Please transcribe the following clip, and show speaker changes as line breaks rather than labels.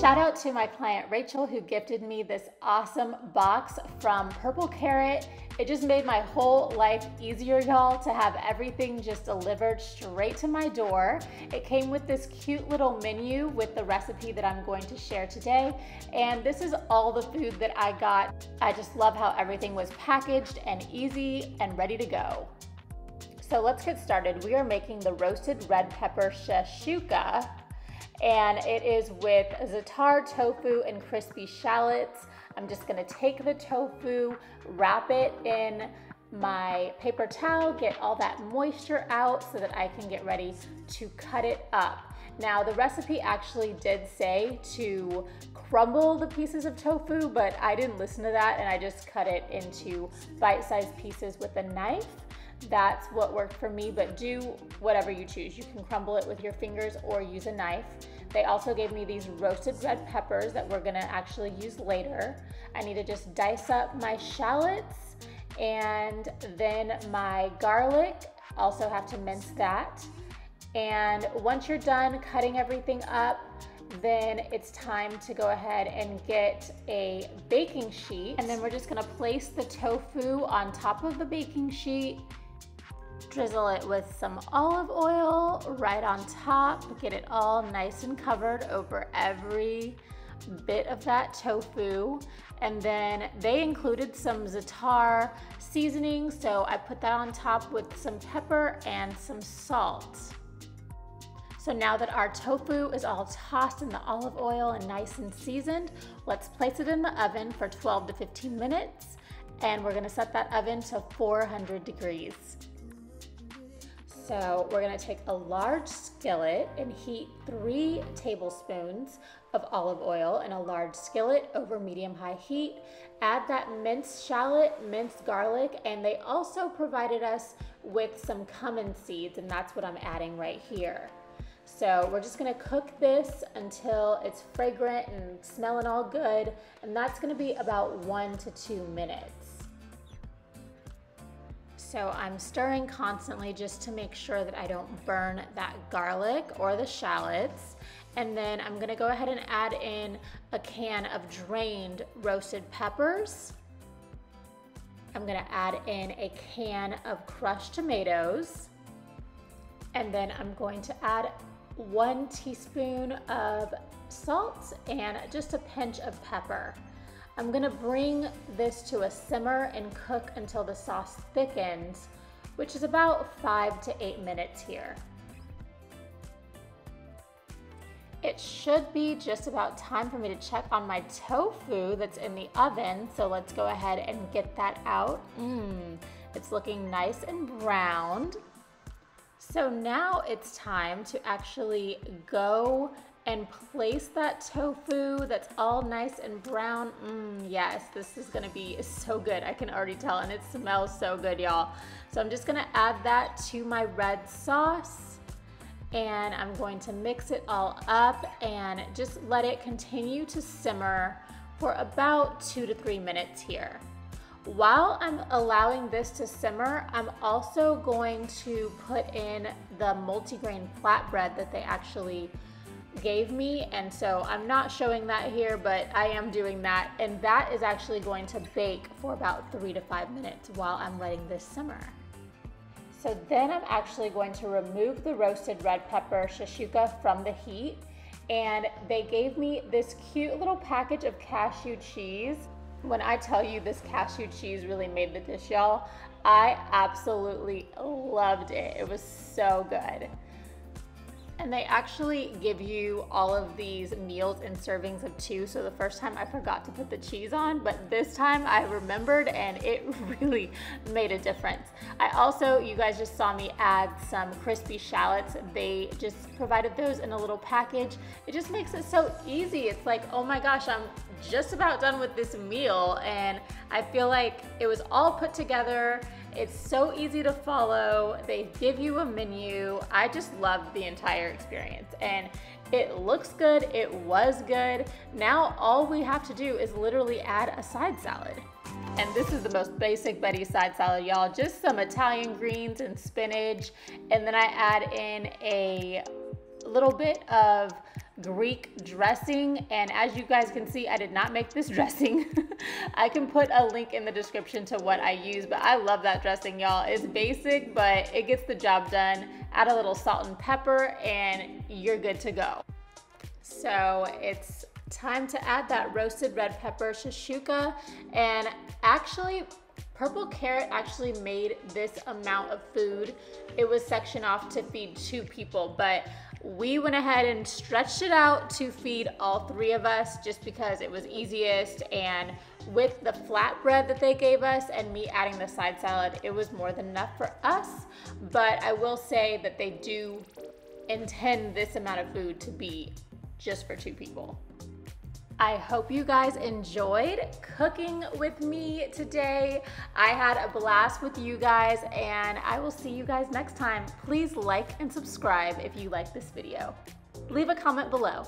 Shout out to my client Rachel who gifted me this awesome box from Purple Carrot. It just made my whole life easier, y'all, to have everything just delivered straight to my door. It came with this cute little menu with the recipe that I'm going to share today. And this is all the food that I got. I just love how everything was packaged and easy and ready to go. So let's get started. We are making the roasted red pepper shashuka, and it is with za'atar tofu and crispy shallots. I'm just gonna take the tofu, wrap it in my paper towel, get all that moisture out so that I can get ready to cut it up. Now, the recipe actually did say to crumble the pieces of tofu, but I didn't listen to that and I just cut it into bite-sized pieces with a knife. That's what worked for me, but do whatever you choose. You can crumble it with your fingers or use a knife. They also gave me these roasted red peppers that we're gonna actually use later. I need to just dice up my shallots and then my garlic, also have to mince that. And once you're done cutting everything up, then it's time to go ahead and get a baking sheet. And then we're just gonna place the tofu on top of the baking sheet, drizzle it with some olive oil right on top, get it all nice and covered over every bit of that tofu. And then they included some za'atar seasoning, so I put that on top with some pepper and some salt. So now that our tofu is all tossed in the olive oil and nice and seasoned, let's place it in the oven for 12 to 15 minutes. And we're gonna set that oven to 400 degrees. So we're gonna take a large skillet and heat 3 tablespoons of olive oil in a large skillet over medium-high heat. Add that minced shallot, minced garlic, and they also provided us with some cumin seeds, and that's what I'm adding right here. So we're just gonna cook this until it's fragrant and smelling all good, and that's gonna be about 1 to 2 minutes. So I'm stirring constantly just to make sure that I don't burn that garlic or the shallots. And then I'm gonna go ahead and add in a can of drained roasted peppers. I'm gonna add in a can of crushed tomatoes. And then I'm going to add 1 teaspoon of salt and just a pinch of pepper. I'm gonna bring this to a simmer and cook until the sauce thickens, which is about 5 to 8 minutes here. It should be just about time for me to check on my tofu that's in the oven, so let's go ahead and get that out. It's looking nice and browned. So now it's time to actually go and place that tofu that's all nice and brown. Yes, this is gonna be so good. I can already tell, and it smells so good, y'all. So I'm just gonna add that to my red sauce, and I'm going to mix it all up and just let it continue to simmer for about 2 to 3 minutes here. While I'm allowing this to simmer, I'm also going to put in the multigrain flatbread that they actually gave me, and so I'm not showing that here, but I am doing that, and that is actually going to bake for about 3 to 5 minutes while I'm letting this simmer. So then I'm actually going to remove the roasted red pepper shashuka from the heat, and they gave me this cute little package of cashew cheese. When I tell you this cashew cheese really made the dish, y'all, I absolutely loved it. It was so good. And they actually give you all of these meals in servings of 2. So the first time I forgot to put the cheese on, but this time I remembered, and it really made a difference. I also, you guys just saw me add some crispy shallots. They just provided those in a little package. It just makes it so easy. It's like, oh my gosh, I'm just about done with this meal, and I feel like it was all put together. It's so easy to follow. They give you a menu. I just loved the entire experience, and it looks good. It was good. Now all we have to do is literally add a side salad. And this is the most basic Betty side salad, y'all. Just some Italian greens and spinach, and then I add in a little bit of Greek dressing. And as you guys can see, I did not make this dressing. I can put a link in the description to what I use, but I love that dressing, y'all. It's basic, but it gets the job done. Add a little salt and pepper and you're good to go. So it's time to add that roasted red pepper shashuka. And actually, Purple Carrot actually made this amount of food. It was sectioned off to feed 2 people, but we went ahead and stretched it out to feed all 3 of us just because it was easiest. And with the flatbread that they gave us and me adding the side salad, it was more than enough for us. But I will say that they do intend this amount of food to be just for 2 people. I hope you guys enjoyed cooking with me today. I had a blast with you guys, and I will see you guys next time. Please like and subscribe if you like this video. Leave a comment below.